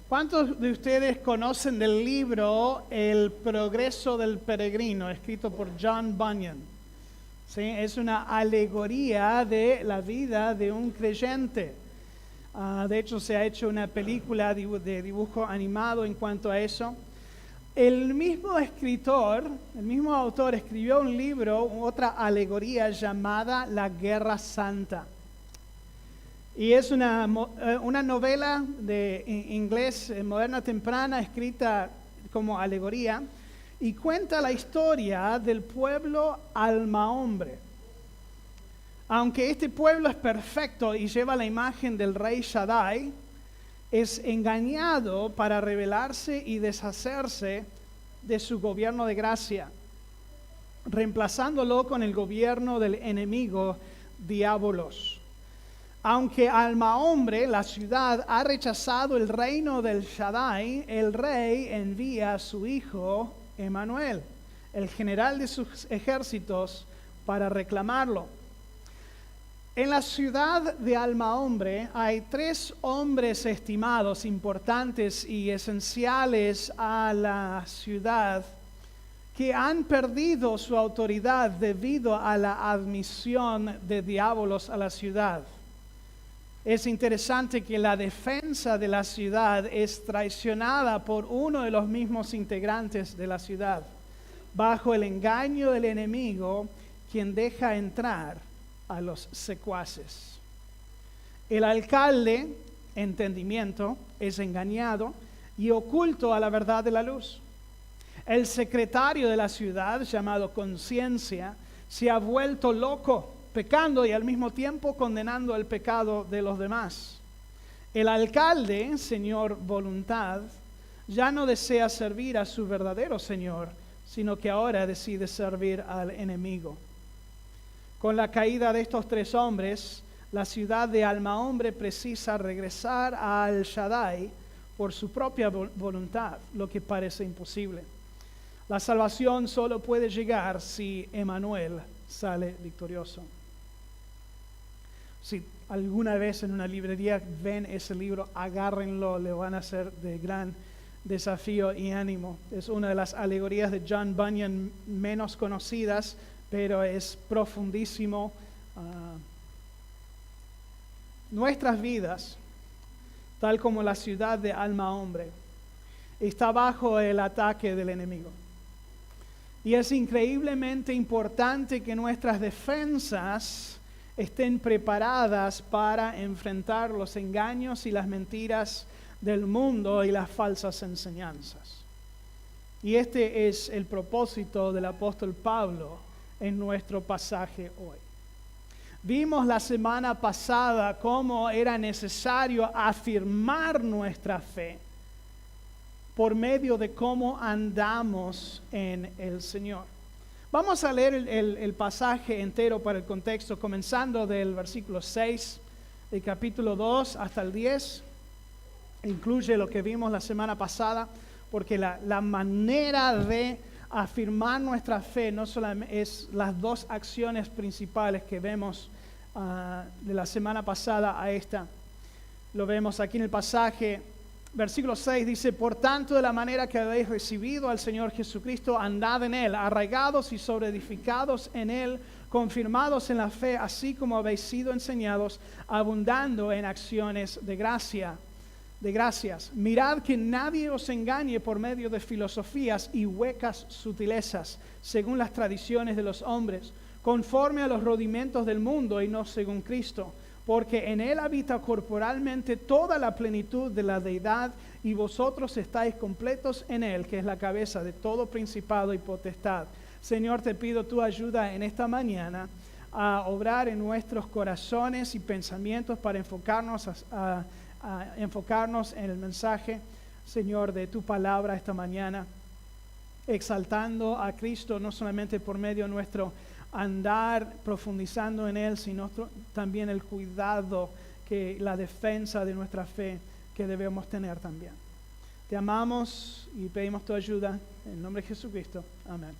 ¿Cuántos de ustedes conocen del libro El progreso del peregrino, escrito por John Bunyan? ¿Sí? Es una alegoría de la vida de un creyente. De hecho, se ha hecho una película de dibujo animado en cuanto a eso. El mismo escritor, el mismo autor escribió un libro, otra alegoría llamada La Guerra Santa. Y es una novela de inglés moderna temprana escrita como alegoría y cuenta la historia del pueblo alma-hombre. Aunque este pueblo es perfecto y lleva la imagen del rey Shaddai, es engañado para rebelarse y deshacerse de su gobierno de gracia, reemplazándolo con el gobierno del enemigo Diabolos. Aunque alma-hombre, la ciudad, ha rechazado el reino del Shaddai, el rey envía a su hijo Emmanuel, el general de sus ejércitos, para reclamarlo. En la ciudad de alma-hombre hay 3 hombres estimados, importantes y esenciales a la ciudad, que han perdido su autoridad debido a la admisión de Diabolos a la ciudad. Es interesante que la defensa de la ciudad es traicionada por uno de los mismos integrantes de la ciudad, bajo el engaño del enemigo, quien deja entrar a los secuaces. El alcalde, entendimiento, es engañado y oculto a la verdad de la luz. El secretario de la ciudad, llamado Conciencia, se ha vuelto loco, pecando y al mismo tiempo condenando el pecado de los demás. El alcalde, Señor Voluntad, ya no desea servir a su verdadero Señor, sino que ahora decide servir al enemigo. Con la caída de estos 3 hombres, la ciudad de alma-hombre precisa regresar al Shaddai por su propia voluntad, lo que parece imposible. La salvación solo puede llegar si Emmanuel sale victorioso. Si alguna vez en una librería ven ese libro, agárrenlo, le van a hacer de gran desafío y ánimo. Es una de las alegorías de John Bunyan menos conocidas, pero es profundísimo. Nuestras vidas, tal como la ciudad de alma-hombre, está bajo el ataque del enemigo. Y es increíblemente importante que nuestras defensas estén preparadas para enfrentar los engaños y las mentiras del mundo y las falsas enseñanzas. Y este es el propósito del apóstol Pablo en nuestro pasaje hoy. Vimos la semana pasada cómo era necesario afirmar nuestra fe por medio de cómo andamos en el Señor. Vamos a leer el pasaje entero para el contexto, comenzando del versículo 6, del capítulo 2 hasta el 10. Incluye lo que vimos la semana pasada, porque la manera de afirmar nuestra fe no solamente es las 2 acciones principales que vemos de la semana pasada a esta. Lo vemos aquí en el pasaje. Versículo 6 dice: por tanto, de la manera que habéis recibido al Señor Jesucristo, andad en Él, arraigados y sobreedificados en Él, confirmados en la fe, así como habéis sido enseñados, abundando en acciones de gracias. Mirad que nadie os engañe por medio de filosofías y huecas sutilezas, según las tradiciones de los hombres, conforme a los rudimentos del mundo y no según Cristo. Porque en Él habita corporalmente toda la plenitud de la deidad, y vosotros estáis completos en Él, que es la cabeza de todo principado y potestad. Señor, te pido tu ayuda en esta mañana a obrar en nuestros corazones y pensamientos para enfocarnos en el mensaje, Señor, de tu palabra esta mañana, exaltando a Cristo no solamente por medio de nuestro andar profundizando en Él, sino también el cuidado, que la defensa de nuestra fe que debemos tener también. Te amamos y pedimos tu ayuda en el nombre de Jesucristo. Amén.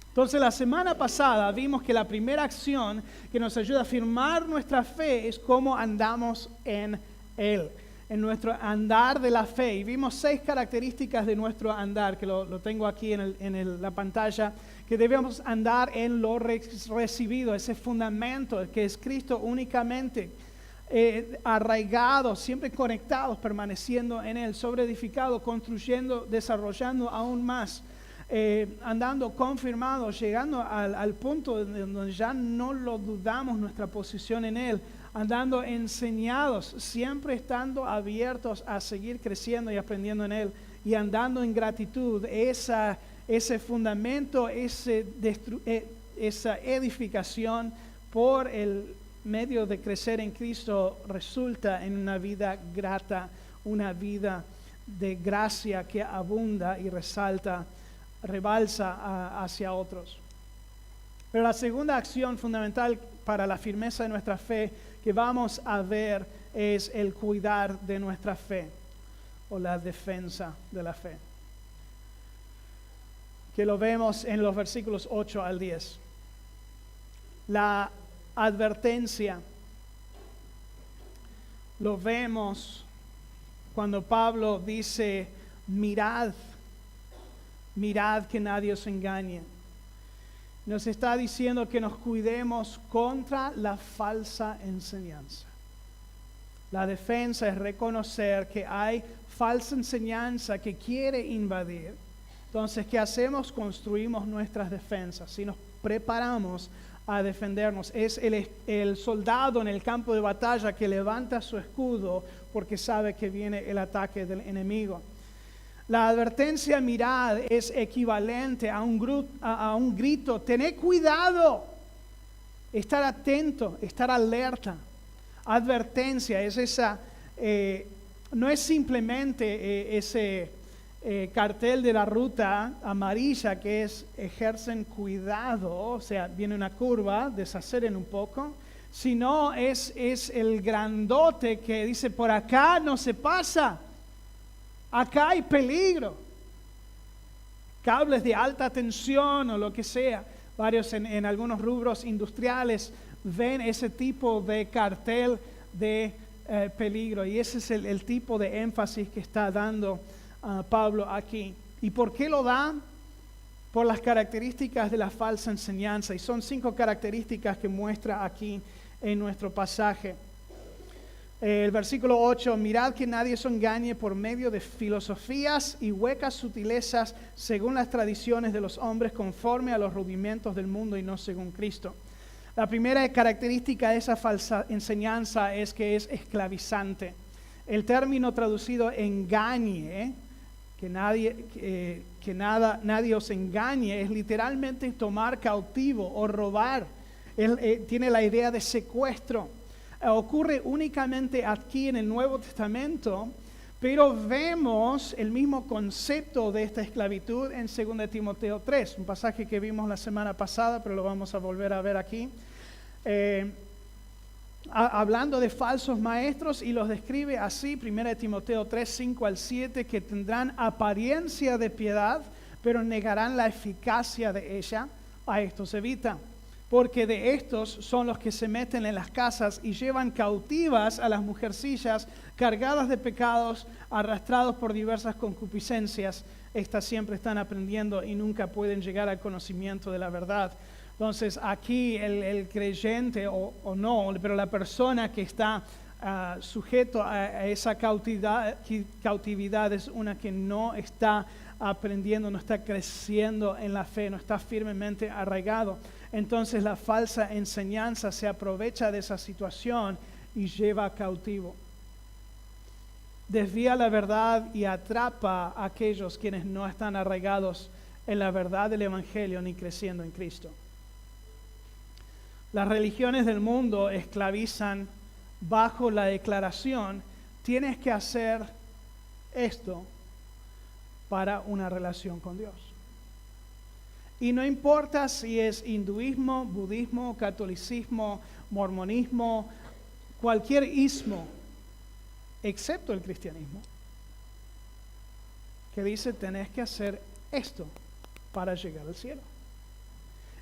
Entonces, la semana pasada vimos que la primera acción que nos ayuda a afirmar nuestra fe es cómo andamos en Él. en nuestro andar de la fe. Y vimos 6 características de nuestro andar, que lo tengo aquí en la pantalla, que debemos andar en lo recibido, ese fundamento que es Cristo únicamente, arraigados, siempre conectados, permaneciendo en Él, sobreedificados, construyendo, desarrollando aún más, andando confirmados, llegando al punto donde ya no lo dudamos nuestra posición en Él, andando enseñados, siempre estando abiertos a seguir creciendo y aprendiendo en Él, y andando en gratitud. Ese fundamento, esa edificación por el medio de crecer en Cristo resulta en una vida grata, una vida de gracia que abunda y rebalsa hacia otros. Pero la segunda acción fundamental para la firmeza de nuestra fe que vamos a ver es el cuidar de nuestra fe o la defensa de la fe, que lo vemos en los versículos 8 al 10. La advertencia lo vemos cuando Pablo dice: mirad que nadie os engañe. Nos está diciendo que nos cuidemos contra la falsa enseñanza. La defensa es reconocer que hay falsa enseñanza que quiere invadir. Entonces, ¿qué hacemos? Construimos nuestras defensas y nos preparamos a defendernos. Es el soldado en el campo de batalla que levanta su escudo porque sabe que viene el ataque del enemigo. La advertencia, mirad, es equivalente a un grito: tened cuidado, estar atento, estar alerta. Advertencia es esa, no es simplemente ese cartel de la ruta amarilla que es ejercen cuidado, o sea, viene una curva, desaceren un poco, sino es el grandote que dice: por acá no se pasa. Acá hay peligro. Cables de alta tensión o lo que sea. Varios en algunos rubros industriales ven ese tipo de cartel de peligro. Y ese es el tipo de énfasis que está dando Pablo aquí. ¿Y por qué lo da? Por las características de la falsa enseñanza. Y son 5 características que muestra aquí en nuestro pasaje. El versículo 8: mirad que nadie os engañe por medio de filosofías y huecas sutilezas según las tradiciones de los hombres, conforme a los rudimentos del mundo y no según Cristo. La primera característica de esa falsa enseñanza es que es esclavizante. El término traducido engañe, que nadie os engañe, es literalmente tomar cautivo o robar. Tiene la idea de secuestro. Ocurre únicamente aquí en el Nuevo Testamento, pero vemos el mismo concepto de esta esclavitud en 2 Timoteo 3, un pasaje que vimos la semana pasada, pero lo vamos a volver a ver aquí. Hablando de falsos maestros, y los describe así, 1 Timoteo 3, 5 al 7, que tendrán apariencia de piedad, pero negarán la eficacia de ella. A estos evita, porque de estos son los que se meten en las casas y llevan cautivas a las mujercillas cargadas de pecados, arrastrados por diversas concupiscencias. Estas siempre están aprendiendo y nunca pueden llegar al conocimiento de la verdad. Entonces aquí el creyente o no, pero la persona que está sujeto a esa cautividad es una que no está aprendiendo, no está creciendo en la fe, no está firmemente arraigado. Entonces la falsa enseñanza se aprovecha de esa situación y lleva cautivo. Desvía la verdad y atrapa a aquellos quienes no están arraigados en la verdad del Evangelio ni creciendo en Cristo. Las religiones del mundo esclavizan bajo la declaración: tienes que hacer esto para una relación con Dios. Y no importa si es hinduismo, budismo, catolicismo, mormonismo, cualquier ismo, excepto el cristianismo, que dice: tenés que hacer esto para llegar al cielo.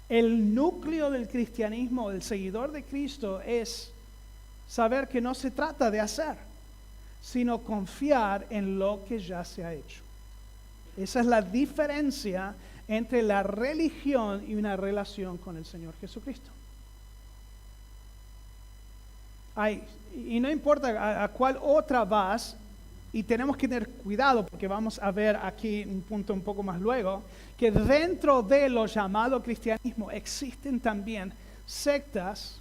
El núcleo del cristianismo, del seguidor de Cristo, es saber que no se trata de hacer, sino confiar en lo que ya se ha hecho. Esa es la diferencia entre la religión y una relación con el Señor Jesucristo. Y no importa a cuál otra vas, y tenemos que tener cuidado porque vamos a ver aquí un punto un poco más luego, que dentro de lo llamado cristianismo existen también sectas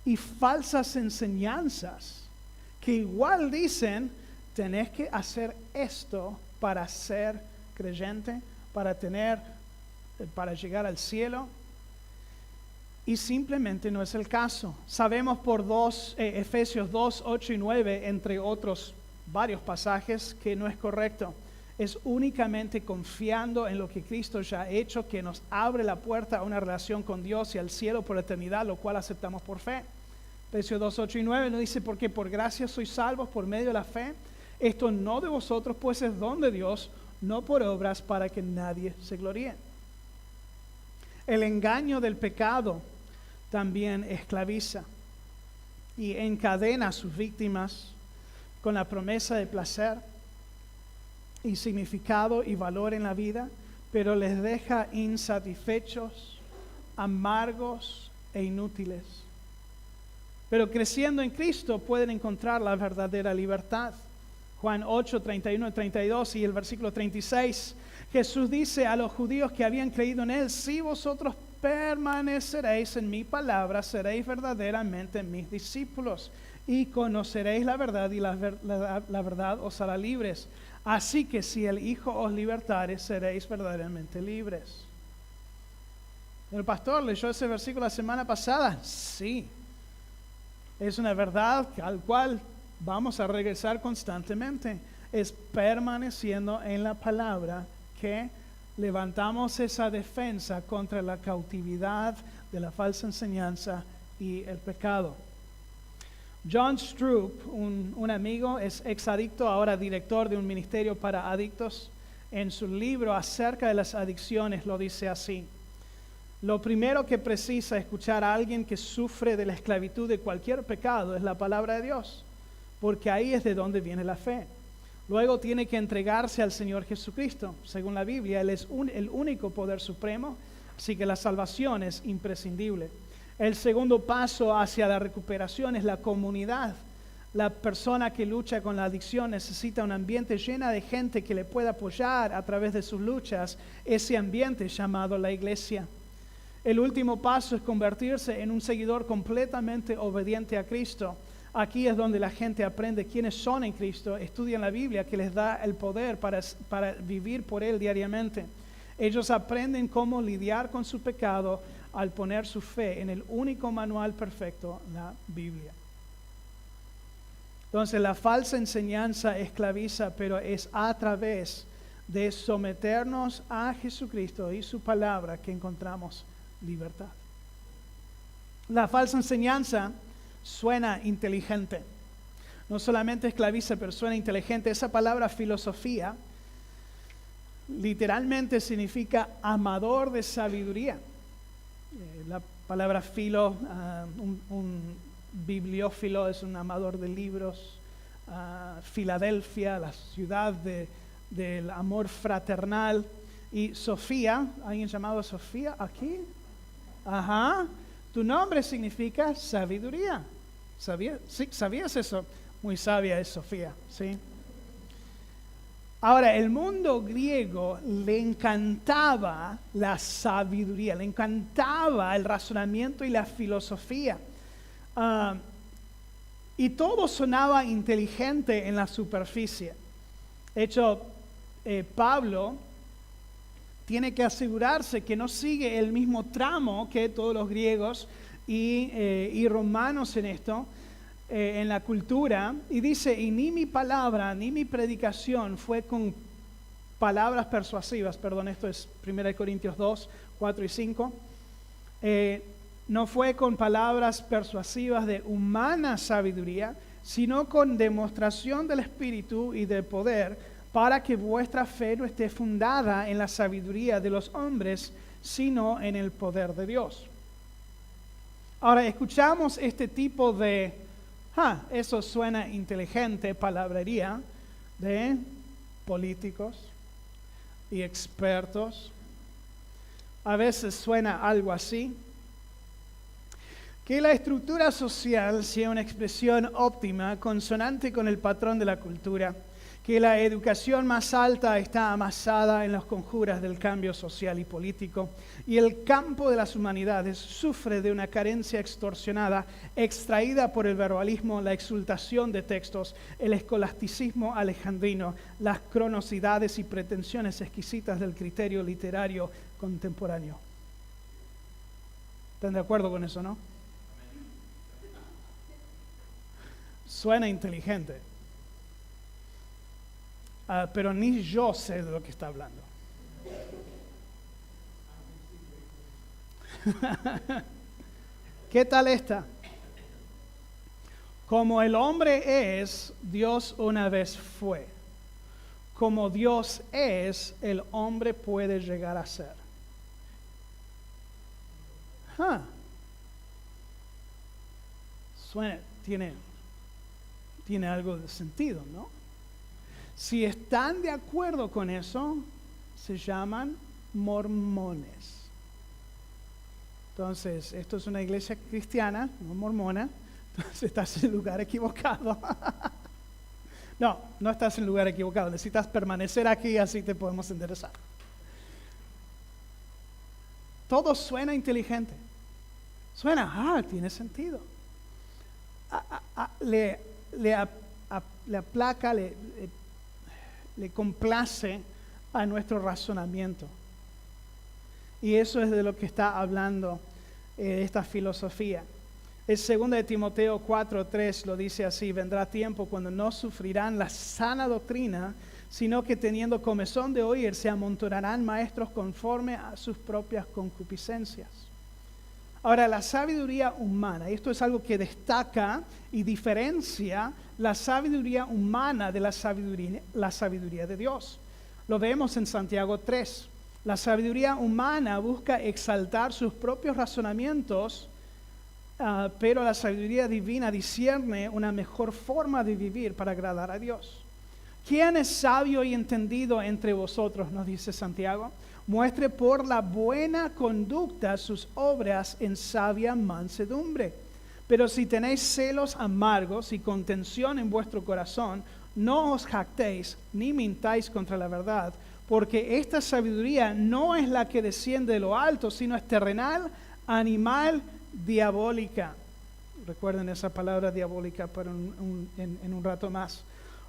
y falsas enseñanzas que igual dicen, tenés que hacer esto para ser creyente, para llegar al cielo. Y simplemente no es el caso. Sabemos por Efesios 2, 8 y 9, entre otros varios pasajes, que no es correcto. Es únicamente confiando en lo que Cristo ya ha hecho que nos abre la puerta a una relación con Dios y al cielo por la eternidad, lo cual aceptamos por fe. Efesios 2, 8 y 9 nos dice, porque por gracia sois salvos por medio de la fe. Esto no de vosotros, pues es don de Dios, no por obras para que nadie se gloríe. El engaño del pecado también esclaviza y encadena a sus víctimas con la promesa de placer y significado y valor en la vida, pero les deja insatisfechos, amargos e inútiles. Pero creciendo en Cristo pueden encontrar la verdadera libertad. Juan 8, 31 y 32 y el versículo 36, Jesús dice a los judíos que habían creído en Él, si vosotros permaneceréis en mi palabra, seréis verdaderamente mis discípulos y conoceréis la verdad y la verdad os hará libres. Así que si el Hijo os libertare, seréis verdaderamente libres. El pastor leyó ese versículo la semana pasada. Sí, es una verdad al cual vamos a regresar constantemente. Es permaneciendo en la palabra que levantamos esa defensa contra la cautividad de la falsa enseñanza y el pecado. John Stroop, un amigo, es exadicto, ahora director de un ministerio para adictos. En su libro acerca de las adicciones lo dice así: lo primero que precisa escuchar a alguien que sufre de la esclavitud de cualquier pecado es la palabra de Dios, porque ahí es de donde viene la fe. Luego tiene que entregarse al Señor Jesucristo. Según la Biblia, Él es el único poder supremo, así que la salvación es imprescindible. El segundo paso hacia la recuperación es la comunidad. La persona que lucha con la adicción necesita un ambiente lleno de gente que le pueda apoyar a través de sus luchas, ese ambiente llamado la iglesia. El último paso es convertirse en un seguidor completamente obediente a Cristo. Aquí es donde la gente aprende quiénes son en Cristo, estudian la Biblia que les da el poder para vivir por Él diariamente. Ellos aprenden cómo lidiar con su pecado al poner su fe en el único manual perfecto, la Biblia. Entonces la falsa enseñanza esclaviza, pero es a través de someternos a Jesucristo y su palabra que encontramos libertad. La falsa enseñanza suena inteligente. No solamente esclaviza, pero suena inteligente. Esa palabra filosofía literalmente significa amador de sabiduría. La palabra filo, un bibliófilo es un amador de libros. Filadelfia, la ciudad del amor fraternal. Y Sofía, ¿alguien llamado Sofía aquí? Ajá. Tu nombre significa sabiduría. ¿Sabías? Sí, ¿sabías eso? Muy sabia es Sofía, ¿sí? Ahora, el mundo griego le encantaba la sabiduría, le encantaba el razonamiento y la filosofía. Y todo sonaba inteligente en la superficie. De hecho, Pablo tiene que asegurarse que no sigue el mismo tramo que todos los griegos y romanos en esto, en la cultura, y dice, y ni mi palabra, ni mi predicación fue con palabras persuasivas, perdón, esto es 1 Corintios 2, 4 y 5, no fue con palabras persuasivas de humana sabiduría, sino con demostración del Espíritu y del poder, para que vuestra fe no esté fundada en la sabiduría de los hombres, sino en el poder de Dios. Ahora, escuchamos este tipo de Eso suena inteligente, palabrería de políticos y expertos. A veces suena algo así. Que la estructura social sea una expresión óptima, consonante con el patrón de la cultura. Que la educación más alta está amasada en las conjuras del cambio social y político, y el campo de las humanidades sufre de una carencia extorsionada, extraída por el verbalismo, la exultación de textos, el escolasticismo alejandrino, las cronosidades y pretensiones exquisitas del criterio literario contemporáneo. ¿Están de acuerdo con eso, no? Suena inteligente. Pero ni yo sé de lo que está hablando. ¿Qué tal esta? Como el hombre es, Dios una vez fue. Como Dios es, el hombre puede llegar a ser. Suena, tiene algo de sentido, ¿no? Si están de acuerdo con eso, se llaman mormones. Entonces, esto es una iglesia cristiana, no mormona, entonces estás en el lugar equivocado. No estás en el lugar equivocado, necesitas permanecer aquí, así te podemos enderezar. Todo suena inteligente. Suena, tiene sentido. Le aplaca, le complace a nuestro razonamiento. Y eso es de lo que está hablando esta filosofía. El 2 de Timoteo 4:3 lo dice así: vendrá tiempo cuando no sufrirán la sana doctrina, sino que teniendo comezón de oír, se amontonarán maestros conforme a sus propias concupiscencias. Ahora, la sabiduría humana, y esto es algo que destaca y diferencia la sabiduría humana de la sabiduría de Dios. Lo vemos en Santiago 3. La sabiduría humana busca exaltar sus propios razonamientos, pero la sabiduría divina discierne una mejor forma de vivir para agradar a Dios. ¿Quién es sabio y entendido entre vosotros?, nos dice Santiago. Muestre por la buena conducta sus obras en sabia mansedumbre. Pero si tenéis celos amargos y contención en vuestro corazón, no os jactéis ni mintáis contra la verdad, porque esta sabiduría no es la que desciende de lo alto, sino es terrenal, animal, diabólica. Recuerden esa palabra diabólica en un rato más.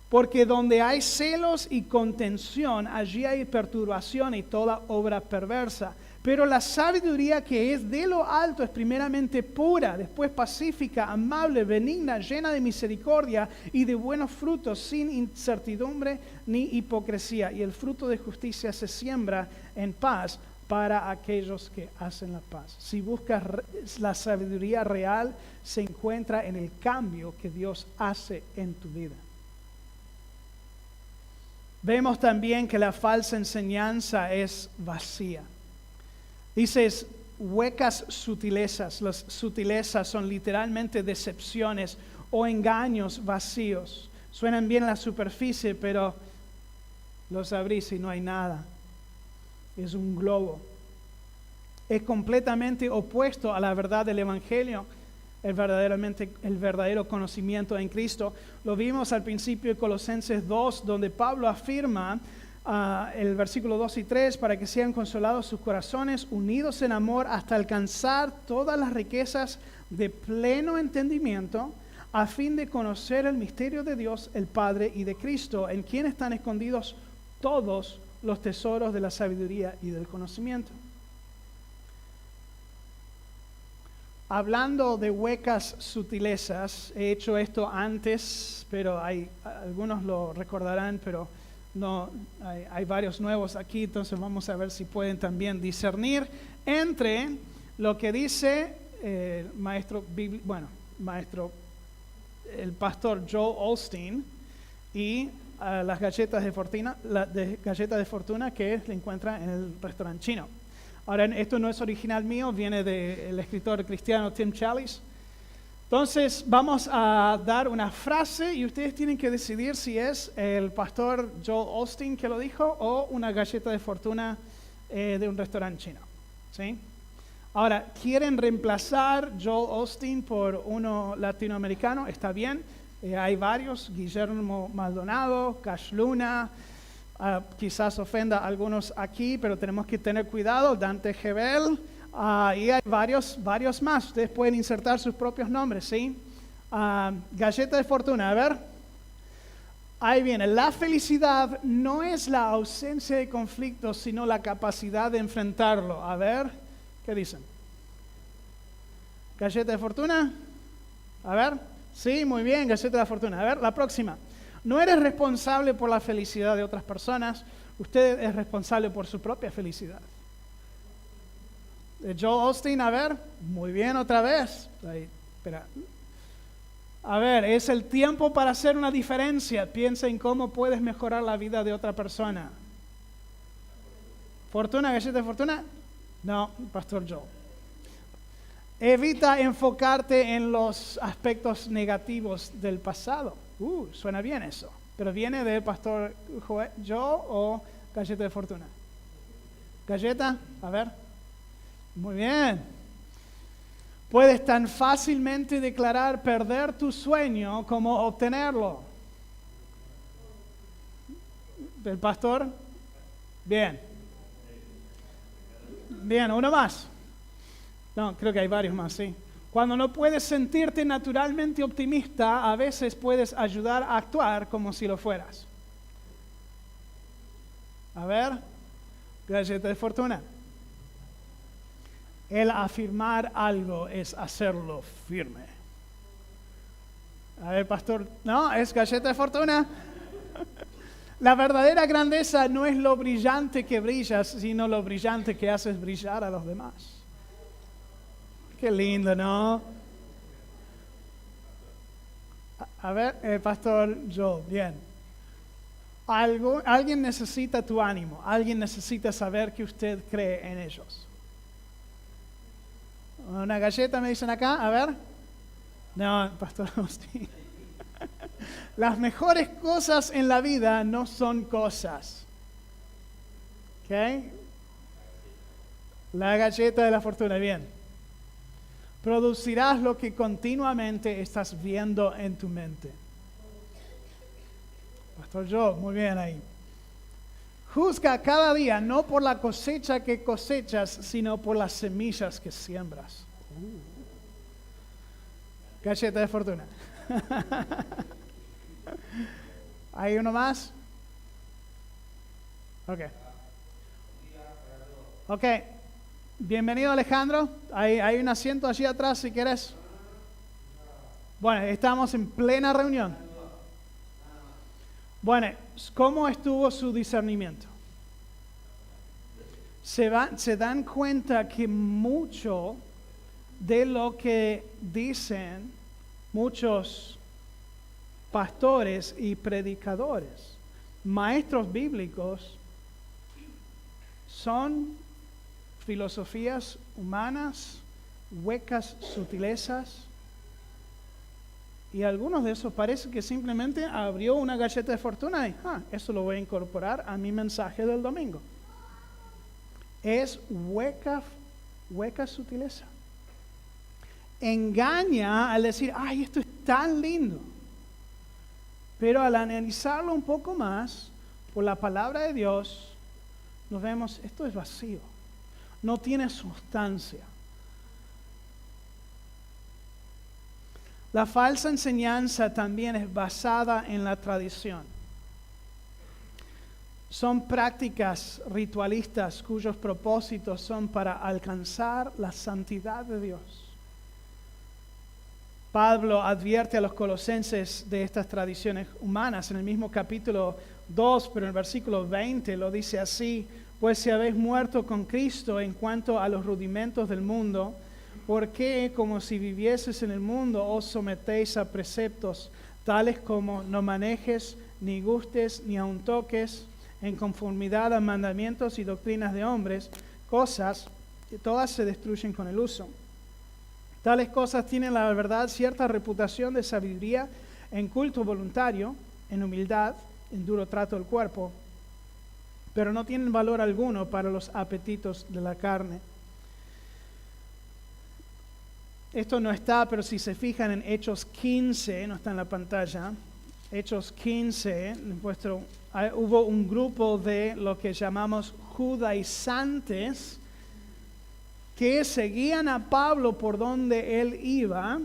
Porque donde hay celos y contención, allí hay perturbación y toda obra perversa. Pero la sabiduría que es de lo alto es primeramente pura, después pacífica, amable, benigna, llena de misericordia y de buenos frutos, sin incertidumbre ni hipocresía. Y el fruto de justicia se siembra en paz para aquellos que hacen la paz. Si buscas la sabiduría real, se encuentra en el cambio que Dios hace en tu vida. Vemos también que la falsa enseñanza es vacía. Dices huecas sutilezas. Las sutilezas son literalmente decepciones o engaños vacíos. Suenan bien a la superficie, pero los abrís y no hay nada. Es un globo. Es completamente opuesto a la verdad del Evangelio. El verdadero conocimiento en Cristo. Lo vimos al principio de Colosenses 2, donde Pablo afirma el versículo 2 y 3, para que sean consolados sus corazones, unidos en amor, hasta alcanzar todas las riquezas de pleno entendimiento, a fin de conocer el misterio de Dios, el Padre, y de Cristo, en quien están escondidos todos los tesoros de la sabiduría y del conocimiento. Hablando de huecas sutilezas, he hecho esto antes, pero algunos lo recordarán, pero no, hay varios nuevos aquí, entonces vamos a ver si pueden también discernir entre lo que dice el pastor Joel Osteen y las galletas de fortuna que se encuentra en el restaurante chino. Ahora, esto no es original mío, viene del escritor cristiano Tim Challies. Entonces vamos a dar una frase y ustedes tienen que decidir si es el pastor Joel Osteen que lo dijo o una galleta de fortuna de un restaurante chino. ¿Sí? Ahora, ¿quieren reemplazar Joel Osteen por uno latinoamericano? Está bien, hay varios, Guillermo Maldonado, Cash Luna, quizás ofenda a algunos aquí, pero tenemos que tener cuidado, Dante Gebel, y hay varios más. Ustedes pueden insertar sus propios nombres, ¿sí? Galleta de fortuna, a ver. Ahí viene. La felicidad no es la ausencia de conflictos, sino la capacidad de enfrentarlo. A ver, ¿qué dicen? Galleta de fortuna. A ver. Sí, muy bien, galleta de fortuna. A ver, la próxima. No eres responsable por la felicidad de otras personas. Usted es responsable por su propia felicidad. Joel Osteen, a ver. Muy bien, otra vez. Ahí, espera. A ver, es el tiempo para hacer una diferencia. Piensa en cómo puedes mejorar la vida de otra persona. ¿Fortuna, galleta de fortuna? No, Pastor Joel. Evita enfocarte en los aspectos negativos del pasado. Suena bien eso. Pero ¿viene del Pastor Joel o galleta de fortuna? ¿Galleta? A ver. Muy bien. Puedes tan fácilmente declarar perder tu sueño como obtenerlo. ¿El pastor? Bien. Bien, uno más. No, creo que hay varios más, sí. Cuando no puedes sentirte naturalmente optimista, a veces puedes ayudar a actuar como si lo fueras. A ver, galleta de fortuna. El afirmar algo es hacerlo firme. A ver, pastor, no, es galleta de fortuna. La verdadera grandeza no es lo brillante que brillas, sino lo brillante que haces brillar a los demás. Qué lindo, ¿no? A ver, pastor Joel, bien. Alguien necesita tu ánimo, alguien necesita saber que usted cree en ellos. Una galleta me dicen acá, a ver. No, Pastor Agustín. Las mejores cosas en la vida no son cosas. ¿Ok? La galleta de la fortuna, bien. Producirás lo que continuamente estás viendo en tu mente. Pastor Joe, muy bien ahí. Juzga cada día, no por la cosecha que cosechas, sino por las semillas que siembras. Galleta de fortuna. ¿Hay uno más? Ok. Bienvenido, Alejandro. Hay un asiento allí atrás si quieres. Bueno, estamos en plena reunión. Bueno, ¿cómo estuvo su discernimiento? Se dan cuenta que mucho de lo que dicen muchos pastores y predicadores, maestros bíblicos, son filosofías humanas, huecas sutilezas. Y algunos de esos parece que simplemente abrió una galleta de fortuna y eso lo voy a incorporar a mi mensaje del domingo. Es hueca sutileza. Engaña al decir, esto es tan lindo. Pero al analizarlo un poco más, por la palabra de Dios, nos vemos, esto es vacío. No tiene sustancia. La falsa enseñanza también es basada en la tradición. Son prácticas ritualistas cuyos propósitos son para alcanzar la santidad de Dios. Pablo advierte a los colosenses de estas tradiciones humanas en el mismo capítulo 2, pero en el versículo 20 lo dice así: pues si habéis muerto con Cristo en cuanto a los rudimentos del mundo, ¿por qué, como si vivieses en el mundo, os sometéis a preceptos tales como no manejes, ni gustes, ni aun toques, en conformidad a mandamientos y doctrinas de hombres, cosas que todas se destruyen con el uso? Tales cosas tienen, la verdad, cierta reputación de sabiduría en culto voluntario, en humildad, en duro trato del cuerpo, pero no tienen valor alguno para los apetitos de la carne. Esto no está, pero si se fijan en Hechos 15, no está en la pantalla, Hechos 15, hubo un grupo de lo que llamamos judaizantes que seguían a Pablo por donde él iba.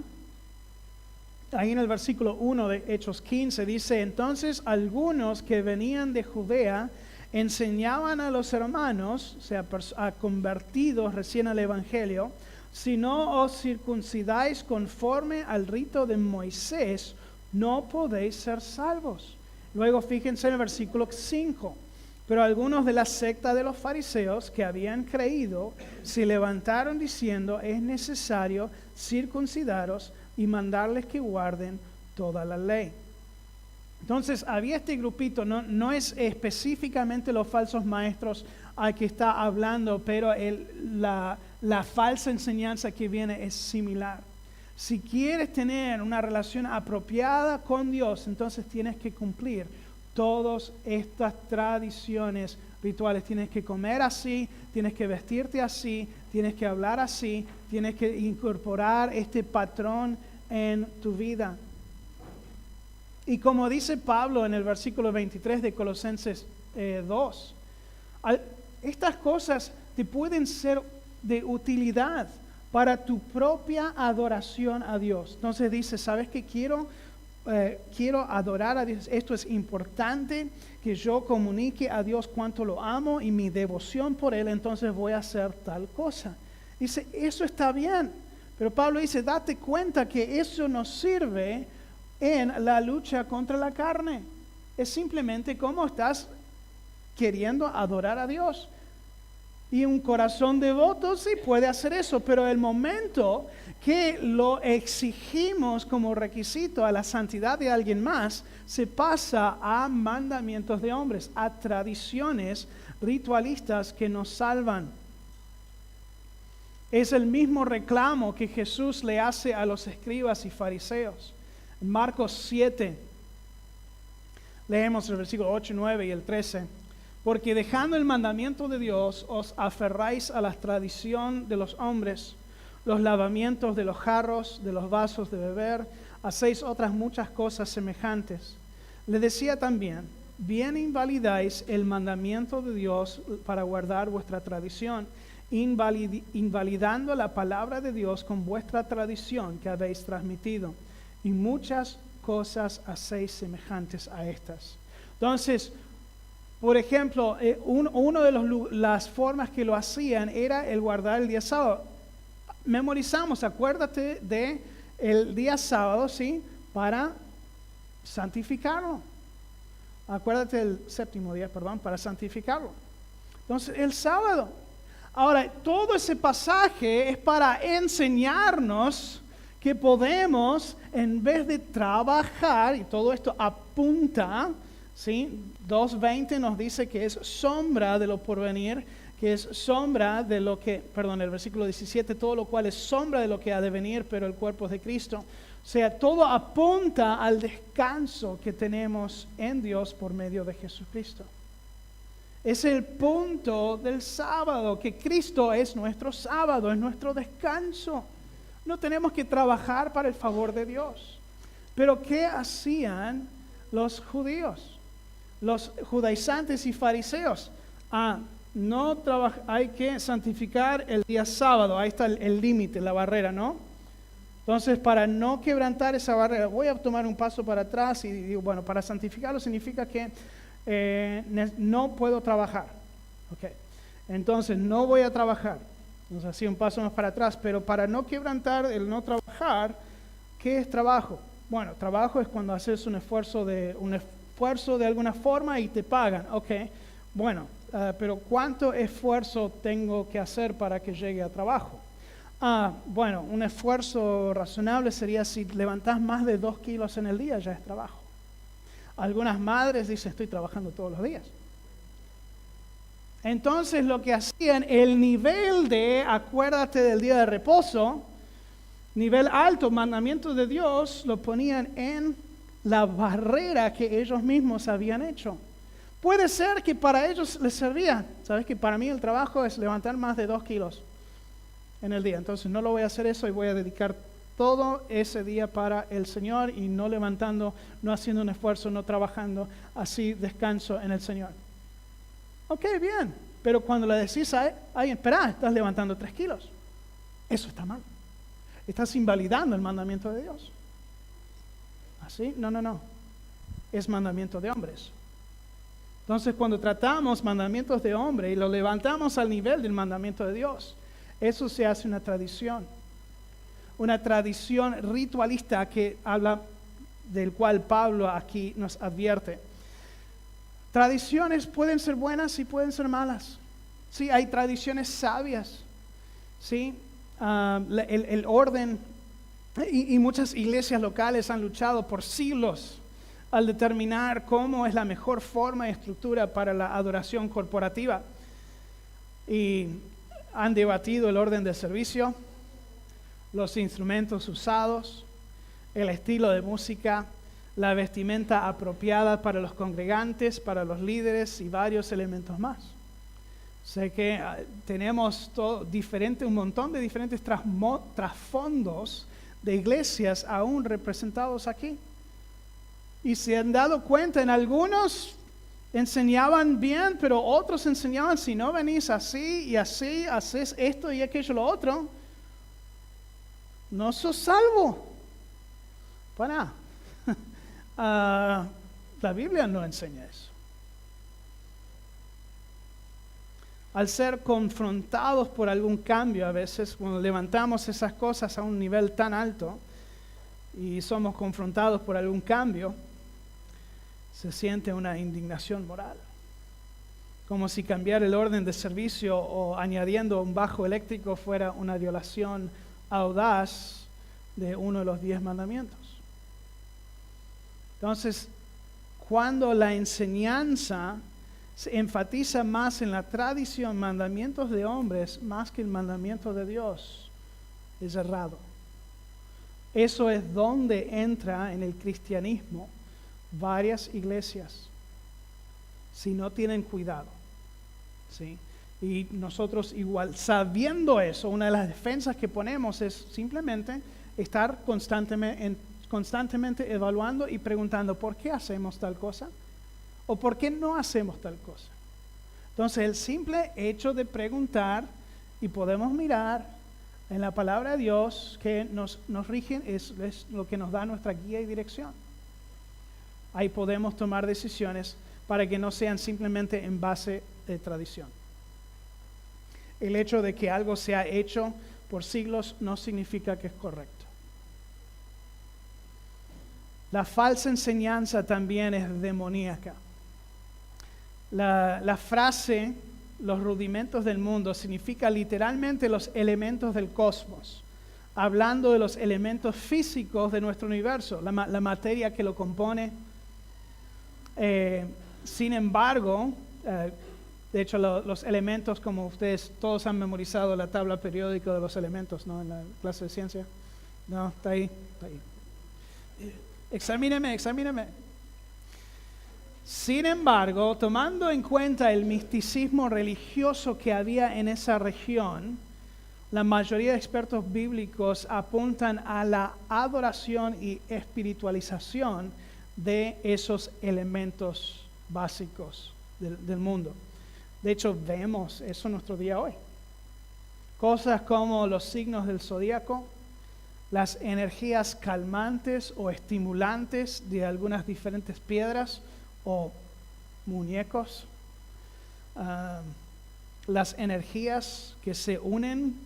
Ahí en el versículo 1 de Hechos 15 dice: entonces algunos que venían de Judea enseñaban a los hermanos, o sea, a convertidos recién al Evangelio, si no os circuncidáis conforme al rito de Moisés, no podéis ser salvos. Luego fíjense en el versículo 5. Pero algunos de la secta de los fariseos que habían creído se levantaron diciendo: es necesario circuncidaros y mandarles que guarden toda la ley. Entonces había este grupito, no es específicamente los falsos maestros a que está hablando, pero la falsa enseñanza que viene es similar. Si quieres tener una relación apropiada con Dios, entonces tienes que cumplir todas estas tradiciones rituales. Tienes que comer así, tienes que vestirte así, tienes que hablar así, tienes que incorporar este patrón en tu vida. Y como dice Pablo en el versículo 23 de Colosenses 2, estas cosas te pueden ser de utilidad para tu propia adoración a Dios. Entonces dice: ¿sabes qué? Quiero adorar a Dios. Esto es importante que yo comunique a Dios cuánto lo amo y mi devoción por Él, entonces voy a hacer tal cosa. Dice, eso está bien. Pero Pablo dice, date cuenta que eso no sirve en la lucha contra la carne. Es simplemente cómo estás queriendo adorar a Dios. Y un corazón devoto sí puede hacer eso, pero el momento que lo exigimos como requisito a la santidad de alguien más, se pasa a mandamientos de hombres, a tradiciones ritualistas que nos salvan. Es el mismo reclamo que Jesús le hace a los escribas y fariseos. En Marcos 7, leemos el versículo 8, 9 y el 13. Porque dejando el mandamiento de Dios, os aferráis a la tradición de los hombres, los lavamientos de los jarros, de los vasos de beber, hacéis otras muchas cosas semejantes. Le decía también, bien invalidáis el mandamiento de Dios para guardar vuestra tradición, invalidando la palabra de Dios con vuestra tradición que habéis transmitido. Y muchas cosas hacéis semejantes a estas. Entonces, por ejemplo, uno de las formas que lo hacían era el guardar el día sábado. Memorizamos, acuérdate de el día sábado, ¿sí? Para santificarlo. Acuérdate del séptimo día, para santificarlo. Entonces, el sábado. Ahora, todo ese pasaje es para enseñarnos que podemos, en vez de trabajar, y todo esto apunta, ¿sí? 2:20 nos dice que es sombra de lo porvenir, que es sombra de lo que, el versículo 17, todo lo cual es sombra de lo que ha de venir, pero el cuerpo es de Cristo. O sea, todo apunta al descanso que tenemos en Dios por medio de Jesucristo. Es el punto del sábado, que Cristo es nuestro sábado, es nuestro descanso. No tenemos que trabajar para el favor de Dios. Pero ¿qué hacían los judíos? Los judaizantes y fariseos. Hay que santificar el día sábado. Ahí está el límite, la barrera, ¿no? Entonces, para no quebrantar esa barrera, voy a tomar un paso para atrás y digo, bueno, para santificarlo significa que no puedo trabajar. Okay. Entonces, no voy a trabajar. Entonces, así un paso más para atrás. Pero para no quebrantar el no trabajar, ¿qué es trabajo? Bueno, trabajo es cuando haces un esfuerzo de alguna forma y te pagan. Ok, bueno, pero ¿cuánto esfuerzo tengo que hacer para que llegue a trabajo? Bueno, un esfuerzo razonable sería si levantas más de 2 kilos en el día, ya es trabajo. Algunas madres dicen, estoy trabajando todos los días. Entonces lo que hacían, el nivel de, acuérdate del día de reposo, Nivel alto, mandamientos de Dios, lo ponían en la barrera que ellos mismos habían hecho. Puede ser que para ellos les servía. Sabes que para mí el trabajo es levantar más de 2 kilos en el día. Entonces no lo voy a hacer eso y voy a dedicar todo ese día para el Señor y no levantando, no haciendo un esfuerzo, no trabajando. Así descanso en el Señor. Ok, bien. Pero cuando le decís a alguien, espera, estás levantando 3 kilos. Eso está mal. Estás invalidando el mandamiento de Dios. ¿Así? No. Es mandamiento de hombres. Entonces, cuando tratamos mandamientos de hombre y lo levantamos al nivel del mandamiento de Dios, eso se hace una tradición ritualista que habla, del cual Pablo aquí nos advierte. Tradiciones pueden ser buenas y pueden ser malas. Sí, hay tradiciones sabias. Sí, el orden y muchas iglesias locales han luchado por siglos al determinar cómo es la mejor forma y estructura para la adoración corporativa. Y han debatido el orden de servicio, los instrumentos usados, el estilo de música, la vestimenta apropiada para los congregantes, para los líderes y varios elementos más. Sé que tenemos un montón de diferentes trasfondos de iglesias aún representados aquí. Y se han dado cuenta, en algunos enseñaban bien, pero otros enseñaban, si no venís así y así, haces esto y aquello, lo otro, no sos salvo. Para. La Biblia no enseña eso. Al ser confrontados por algún cambio, a veces cuando levantamos esas cosas a un nivel tan alto y somos confrontados por algún cambio, se siente una indignación moral. Como si cambiar el orden de servicio o añadiendo un bajo eléctrico fuera una violación audaz de uno de los 10 mandamientos. Entonces, cuando la enseñanza se enfatiza más en la tradición, mandamientos de hombres, más que el mandamiento de Dios, es errado. Eso es donde entra en el cristianismo varias iglesias, si no tienen cuidado. ¿Sí? Y nosotros igual, sabiendo eso, una de las defensas que ponemos es simplemente estar constantemente evaluando y preguntando ¿por qué hacemos tal cosa? ¿O por qué no hacemos tal cosa? Entonces el simple hecho de preguntar y podemos mirar en la palabra de Dios que nos rige es lo que nos da nuestra guía y dirección. Ahí podemos tomar decisiones para que no sean simplemente en base de tradición. El hecho de que algo se ha hecho por siglos no significa que es correcto. La falsa enseñanza también es demoníaca. La frase, los rudimentos del mundo, significa literalmente los elementos del cosmos, hablando de los elementos físicos de nuestro universo, la materia que lo compone. Sin embargo, de hecho los elementos, como ustedes todos han memorizado la tabla periódica de los elementos, ¿no? En la clase de ciencia. No, está ahí. Examíneme. Sin embargo, tomando en cuenta el misticismo religioso que había en esa región, la mayoría de expertos bíblicos apuntan a la adoración y espiritualización de esos elementos básicos del mundo. De hecho, vemos eso en nuestro día hoy. Cosas como los signos del zodíaco, las energías calmantes o estimulantes de algunas diferentes piedras o muñecos, las energías que se unen,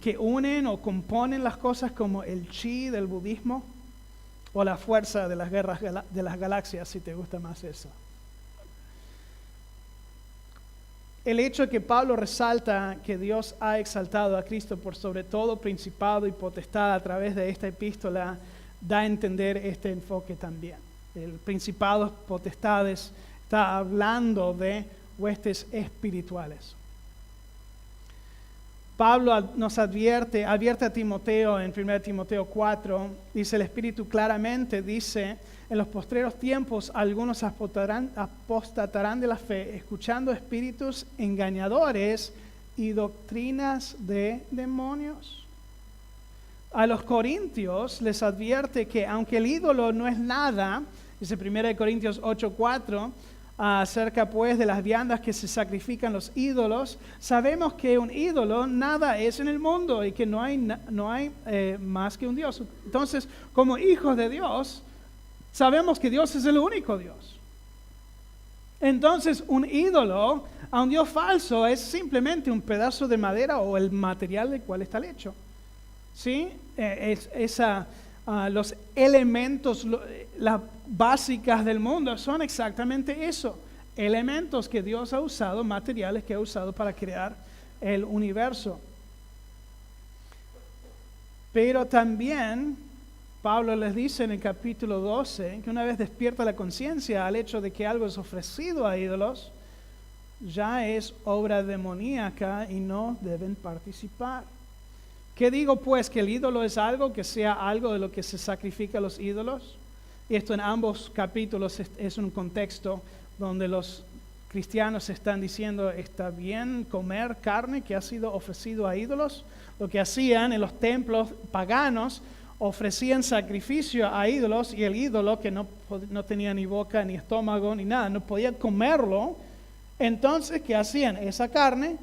que unen o componen las cosas, como el chi del budismo o la fuerza de las guerras de las galaxias, si te gusta más eso. El hecho de que Pablo resalta que Dios ha exaltado a Cristo por sobre todo principado y potestad a través de esta epístola da a entender este enfoque también. El principado, potestades, está hablando de huestes espirituales. Pablo nos advierte a Timoteo en 1 Timoteo 4, dice el Espíritu claramente, dice, en los postreros tiempos algunos apostatarán de la fe, escuchando espíritus engañadores y doctrinas de demonios. A los corintios les advierte que aunque el ídolo no es nada, dice 1 Corintios 8:4, acerca pues de las viandas que se sacrifican los ídolos, sabemos que un ídolo nada es en el mundo y que no hay más que un Dios. Entonces, como hijos de Dios, sabemos que Dios es el único Dios. Entonces, un ídolo a un Dios falso es simplemente un pedazo de madera o el material del cual está hecho. ¿Sí? Los elementos, las básicas del mundo son exactamente eso. Elementos que Dios ha usado, materiales que ha usado para crear el universo. Pero también Pablo les dice en el capítulo 12 que una vez despierta la conciencia al hecho de que algo es ofrecido a ídolos, ya es obra demoníaca y no deben participar. ¿Qué digo pues? ¿Que el ídolo es algo que sea algo de lo que se sacrifica a los ídolos? Y esto en ambos capítulos es un contexto donde los cristianos están diciendo, ¿está bien comer carne que ha sido ofrecido a ídolos? Lo que hacían en los templos paganos, ofrecían sacrificio a ídolos y el ídolo, que no tenía ni boca, ni estómago, ni nada, no podía comerlo. Entonces, ¿qué hacían? Esa carne,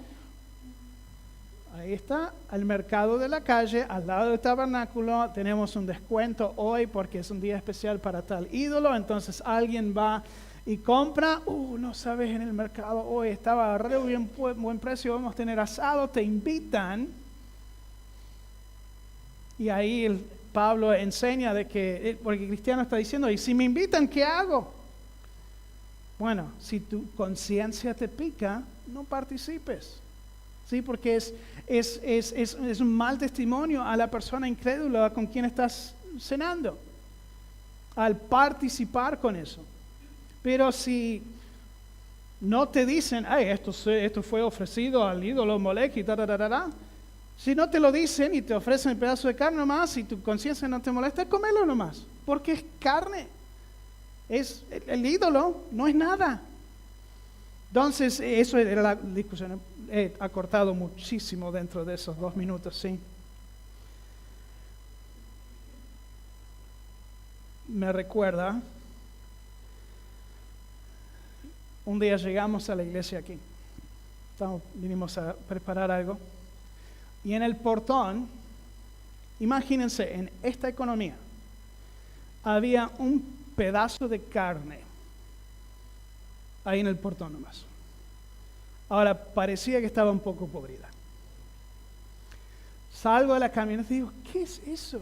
ahí está, al mercado de la calle, al lado del tabernáculo, tenemos un descuento hoy porque es un día especial para tal ídolo, entonces alguien va y compra, no sabes, en el mercado hoy estaba re bien, buen precio, vamos a tener asado, te invitan. Y ahí Pablo enseña de que, porque el cristiano está diciendo, ¿y si me invitan, qué hago? Bueno, si tu conciencia te pica, no participes. Sí, porque es un mal testimonio a la persona incrédula con quien estás cenando, al participar con eso. Pero si no te dicen, esto fue ofrecido al ídolo Molec y si no te lo dicen y te ofrecen el pedazo de carne nomás y tu conciencia no te molesta, cómelo nomás, porque es carne. El ídolo no es nada. Entonces, eso era la discusión. He acortado muchísimo dentro de esos 2 minutos, sí. Me recuerda, un día llegamos a la iglesia aquí. Vinimos a preparar algo. Y en el portón, imagínense, en esta economía, había un pedazo de carne ahí en el portón nomás. Ahora, parecía que estaba un poco podrida. Salgo de la camioneta y digo, ¿qué es eso?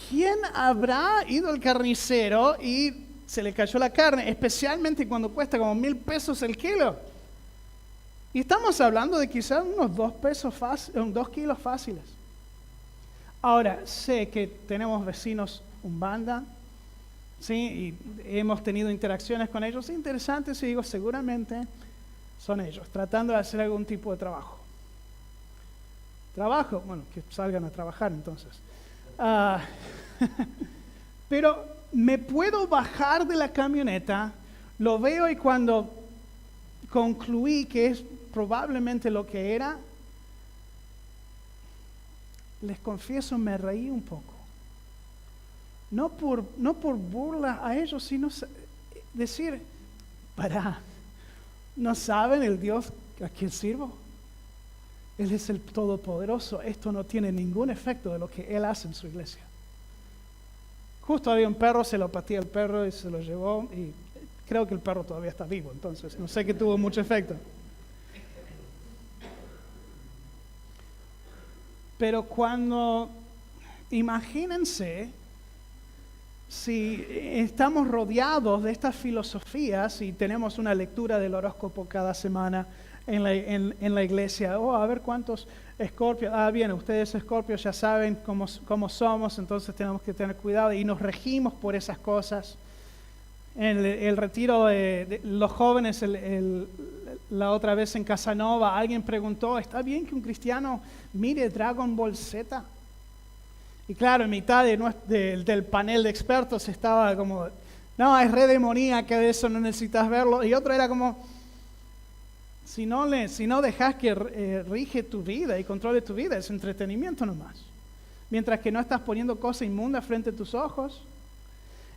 ¿Quién habrá ido al carnicero y se le cayó la carne? Especialmente cuando cuesta como $1,000 el kilo. Y estamos hablando de quizás unos 2 kilos fáciles. Ahora, sé que tenemos vecinos Umbanda, ¿sí? Y hemos tenido interacciones con ellos interesantes y digo, seguramente son ellos, tratando de hacer algún tipo de trabajo. Trabajo, bueno, que salgan a trabajar entonces. Pero me puedo bajar de la camioneta, lo veo y cuando concluí que es probablemente lo que era, les confieso, me reí un poco. No por burla a ellos, sino decir, ¿no saben el Dios a quien sirvo? Él es el Todopoderoso. Esto no tiene ningún efecto de lo que Él hace en su iglesia. Justo había un perro, se lo pateé al perro y se lo llevó y creo que el perro todavía está vivo, entonces no sé que tuvo mucho efecto. Pero imagínense si estamos rodeados de estas filosofías y tenemos una lectura del horóscopo cada semana en la iglesia. A ver cuántos escorpios. Bien, ustedes escorpios ya saben cómo somos, entonces tenemos que tener cuidado y nos regimos por esas cosas. En el retiro de los jóvenes, la otra vez en Casanova alguien preguntó, ¿está bien que un cristiano mire Dragon Ball Z? Y claro, en mitad del panel de expertos estaba como, no, es re demoníaca, de eso no necesitas verlo. Y otro era como, si no dejas que rige tu vida y controle tu vida, es entretenimiento nomás. Mientras que no estás poniendo cosas inmundas frente a tus ojos.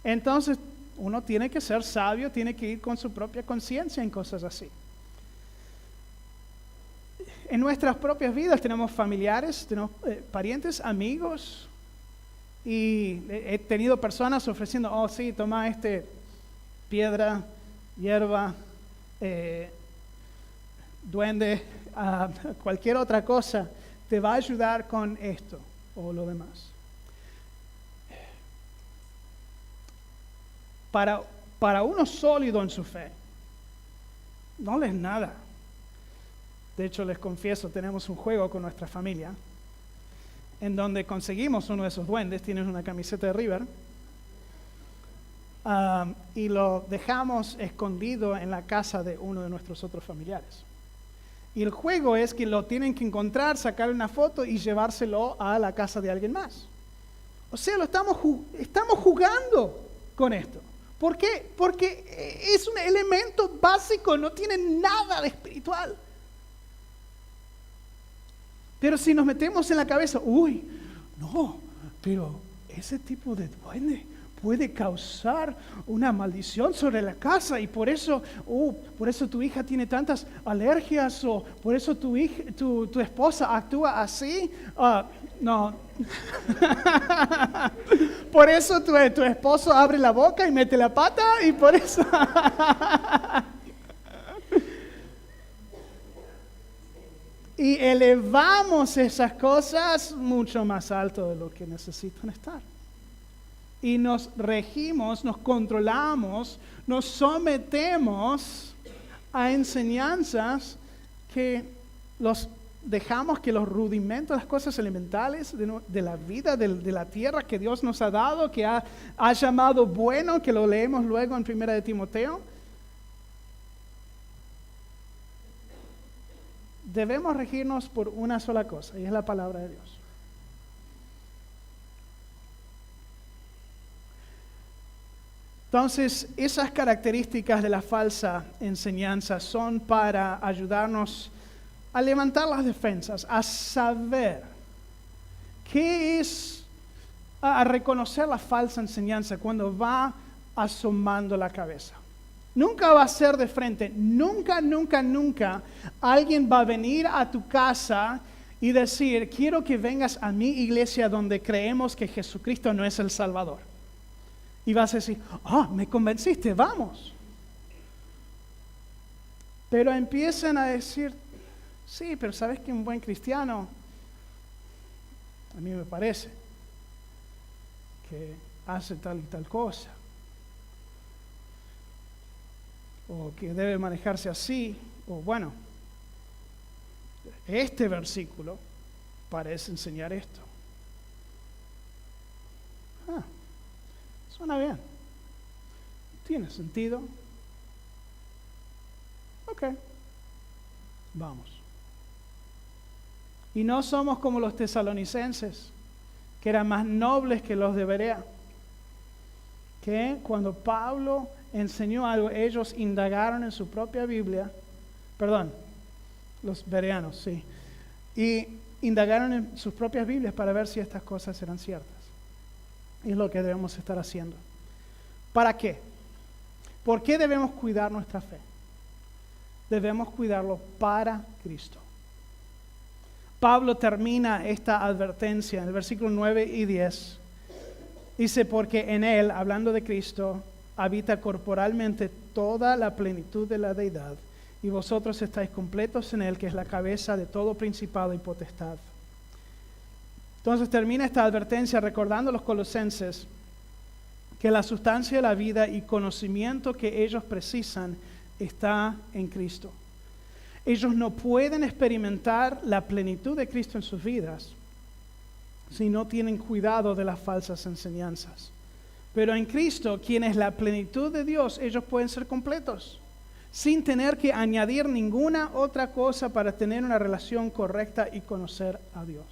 Entonces, uno tiene que ser sabio, tiene que ir con su propia conciencia en cosas así. En nuestras propias vidas tenemos familiares, tenemos parientes, amigos. Y he tenido personas ofreciendo, oh sí, toma piedra, hierba, duende, cualquier otra cosa, te va a ayudar con esto o lo demás. Para uno sólido en su fe, no les nada. De hecho, les confieso, tenemos un juego con nuestra familia en donde conseguimos uno de esos duendes, tienes una camiseta de River, y lo dejamos escondido en la casa de uno de nuestros otros familiares. Y el juego es que lo tienen que encontrar, sacar una foto y llevárselo a la casa de alguien más. O sea, estamos jugando con esto. ¿Por qué? Porque es un elemento básico, no tiene nada de espiritual. Pero si nos metemos en la cabeza, no, pero ese tipo de duende puede causar una maldición sobre la casa y por eso tu hija tiene tantas alergias o por eso tu esposa actúa así. No. Por eso tu esposo abre la boca y mete la pata y por eso... Y elevamos esas cosas mucho más alto de lo que necesitan estar. Y nos regimos, nos controlamos, nos sometemos a enseñanzas que dejamos que los rudimentos, las cosas elementales de la vida, de la tierra que Dios nos ha dado, que ha llamado bueno, que lo leemos luego en 1 de Timoteo, debemos regirnos por una sola cosa, y es la palabra de Dios. Entonces, esas características de la falsa enseñanza son para ayudarnos a levantar las defensas, a saber qué es, a reconocer la falsa enseñanza cuando va asomando la cabeza. Nunca va a ser de frente, nunca alguien va a venir a tu casa y decir, quiero que vengas a mi iglesia donde creemos que Jesucristo no es el Salvador. Y vas a decir, me convenciste, vamos. Pero empiezan a decir, sí, pero sabes que un buen cristiano, a mí me parece, que hace tal y tal cosa. O que debe manejarse así, o bueno, este versículo parece enseñar esto. Suena bien. ¿Tiene sentido? Ok, vamos. Y no somos como los tesalonicenses, que eran más nobles que los de Berea, que cuando Pablo enseñó algo, ellos indagaron en su propia Biblia, los bereanos, sí, y indagaron en sus propias Biblias para ver si estas cosas eran ciertas. Y es lo que debemos estar haciendo. ¿Para qué? ¿Por qué debemos cuidar nuestra fe? Debemos cuidarlo para Cristo. Pablo termina esta advertencia en el versículo 9 y 10. Dice, porque en Él, hablando de Cristo, habita corporalmente toda la plenitud de la deidad, y vosotros estáis completos en Él, que es la cabeza de todo principado y potestad. Entonces termina esta advertencia recordando a los colosenses que la sustancia de la vida y conocimiento que ellos precisan está en Cristo. Ellos no pueden experimentar la plenitud de Cristo en sus vidas si no tienen cuidado de las falsas enseñanzas. Pero en Cristo, quien es la plenitud de Dios, ellos pueden ser completos. sin tener que añadir ninguna otra cosa para tener una relación correcta y conocer a Dios.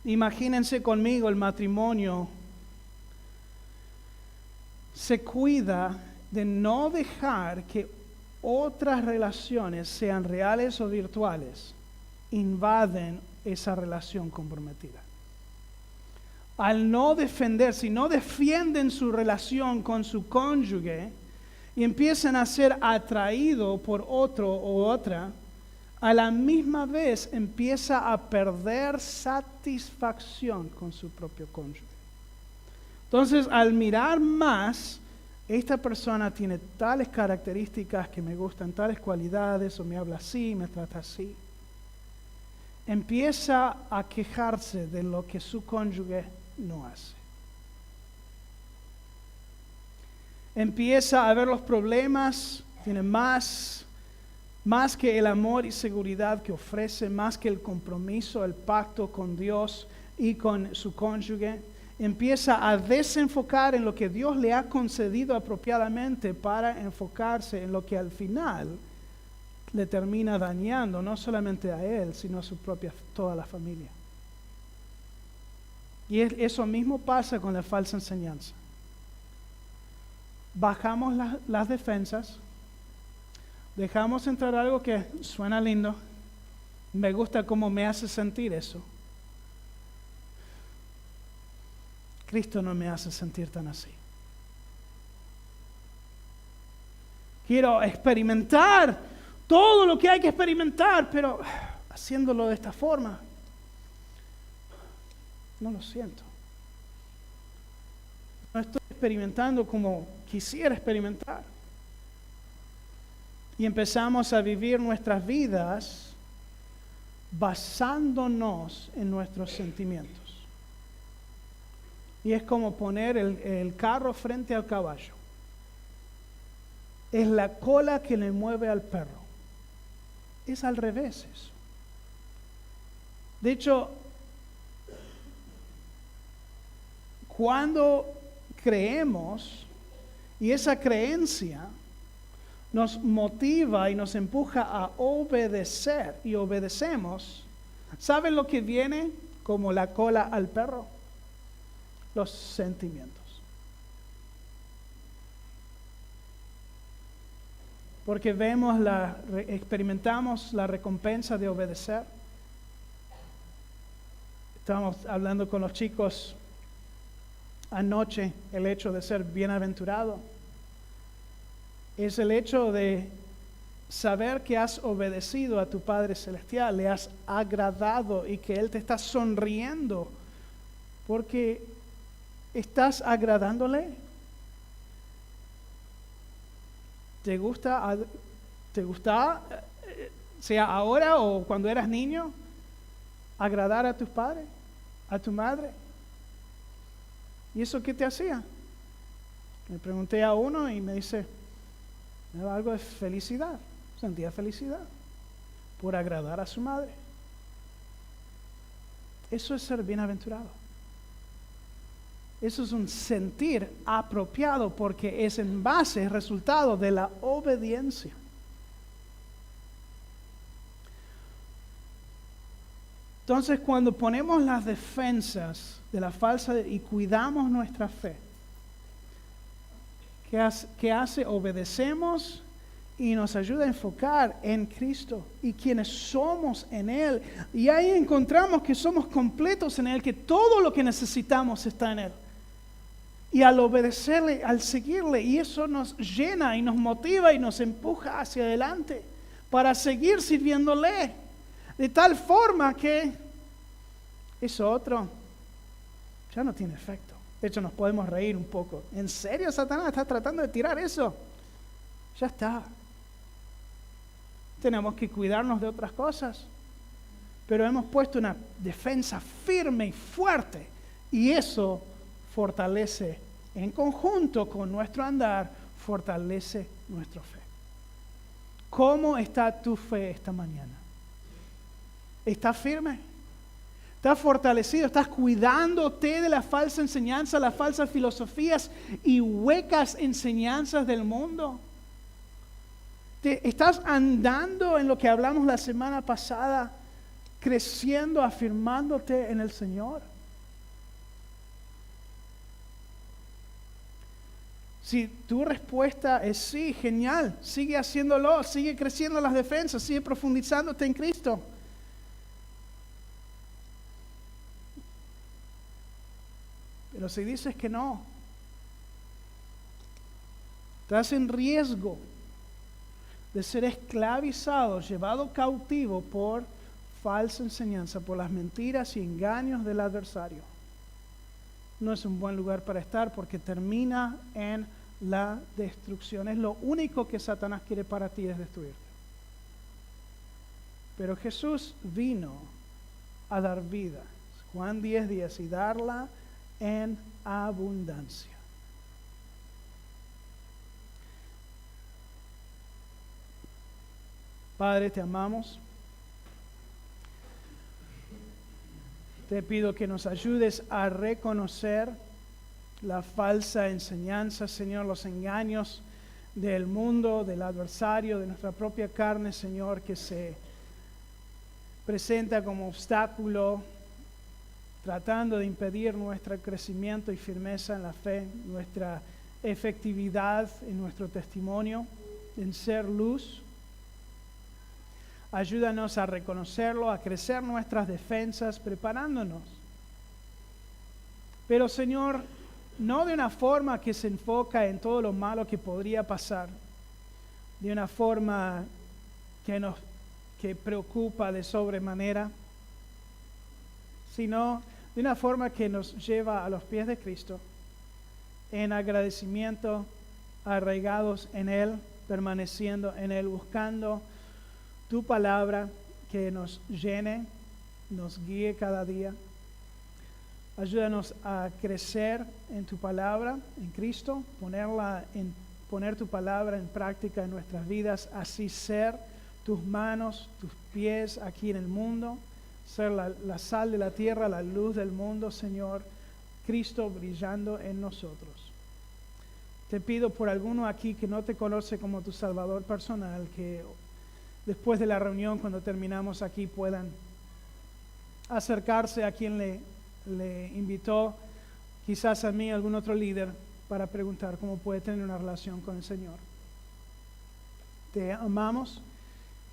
Imagínense conmigo, el matrimonio se cuida de no dejar que otras relaciones, sean reales o virtuales, invaden esa relación comprometida. Al no defender, si no defienden su relación con su cónyuge y empiezan a ser atraídos por otro o otra, a la misma vez empieza a perder satisfacción con su propio cónyuge. Entonces, al mirar más, esta persona tiene tales características que me gustan, tales cualidades, o me habla así, me trata así, empieza a quejarse de lo que su cónyuge no hace. Empieza a ver los problemas, tiene más que el amor y seguridad que ofrece, más que el compromiso, el pacto con Dios y con su cónyuge. Empieza a desenfocar en lo que Dios le ha concedido apropiadamente para enfocarse en lo que al final le termina dañando, no solamente a él, sino a toda la familia. Y eso mismo pasa con la falsa enseñanza. Bajamos las defensas, dejamos entrar algo que suena lindo, me gusta cómo me hace sentir eso. Cristo no me hace sentir tan así. Quiero experimentar todo lo que hay que experimentar, pero haciéndolo de esta forma, no lo siento. No estoy experimentando como quisiera experimentar. Y empezamos a vivir nuestras vidas basándonos en nuestros sentimientos. Y es como poner el carro frente al caballo. Es la cola que le mueve al perro. Es al revés eso. De hecho, cuando creemos, y esa creencia nos motiva y nos empuja a obedecer, y obedecemos, ¿saben lo que viene como la cola al perro? Los sentimientos. Porque experimentamos la recompensa de obedecer. Estábamos hablando con los chicos anoche, el hecho de ser bienaventurado es el hecho de saber que has obedecido a tu Padre Celestial, le has agradado y que Él te está sonriendo porque estás agradándole. ¿Te gusta, sea ahora o cuando eras niño, agradar a tus padres, a tu madre? ¿Y eso qué te hacía? Me pregunté a uno y me dice, me daba algo de felicidad, sentía felicidad por agradar a su madre. Eso es ser bienaventurado. Eso es un sentir apropiado porque es en base, resultado de la obediencia. Entonces, cuando ponemos las defensas de la falsa y cuidamos nuestra fe, ¿qué hace? Obedecemos y nos ayuda a enfocar en Cristo y quienes somos en Él. Y ahí encontramos que somos completos en Él, que todo lo que necesitamos está en Él. Y al obedecerle, al seguirle, y eso nos llena y nos motiva y nos empuja hacia adelante para seguir sirviéndole. De tal forma que eso otro ya no tiene efecto. De hecho, nos podemos reír un poco. ¿En serio, Satanás, estás tratando de tirar eso? Ya está. Tenemos que cuidarnos de otras cosas. Pero hemos puesto una defensa firme y fuerte. Y eso fortalece, en conjunto con nuestro andar, fortalece nuestra fe. ¿Cómo está tu fe esta mañana? ¿Está firme? Estás fortalecido, estás cuidándote de la falsa enseñanza, las falsas filosofías y huecas enseñanzas del mundo. Estás andando en lo que hablamos la semana pasada, creciendo, afirmándote en el Señor. Si tu respuesta es sí, genial, sigue haciéndolo, sigue creciendo las defensas, sigue profundizándote en Cristo. Pero si dices que no, estás en riesgo de ser esclavizado, llevado cautivo por falsa enseñanza, por las mentiras y engaños del adversario. No es un buen lugar para estar porque termina en la destrucción. Es lo único que Satanás quiere para ti, es destruirte. Pero Jesús vino a dar vida. Juan 10:10, y darla en abundancia. Padre, te amamos. Te pido que nos ayudes a reconocer la falsa enseñanza, Señor, los engaños del mundo, del adversario, de nuestra propia carne, Señor, que se presenta como obstáculo, tratando de impedir nuestro crecimiento y firmeza en la fe, nuestra efectividad en nuestro testimonio, en ser luz. Ayúdanos a reconocerlo, a crecer nuestras defensas, preparándonos. Pero, Señor, no de una forma que se enfoca en todo lo malo que podría pasar, de una forma que preocupa de sobremanera, sino de una forma que nos lleva a los pies de Cristo, en agradecimiento, arraigados en Él, permaneciendo en Él, buscando tu palabra que nos llene, nos guíe cada día. Ayúdanos a crecer en tu palabra, en Cristo, poner tu palabra en práctica en nuestras vidas, así ser tus manos, tus pies aquí en el mundo, ser la sal de la tierra, la luz del mundo, Señor, Cristo brillando en nosotros. Te pido por alguno aquí que no te conoce como tu Salvador personal, que después de la reunión, cuando terminamos aquí, puedan acercarse a quien le invitó, quizás a mí, algún otro líder, para preguntar cómo puede tener una relación con el Señor. Te amamos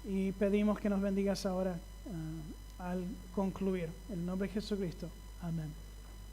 y pedimos que nos bendigas ahora al concluir. En el nombre de Jesucristo. Amén.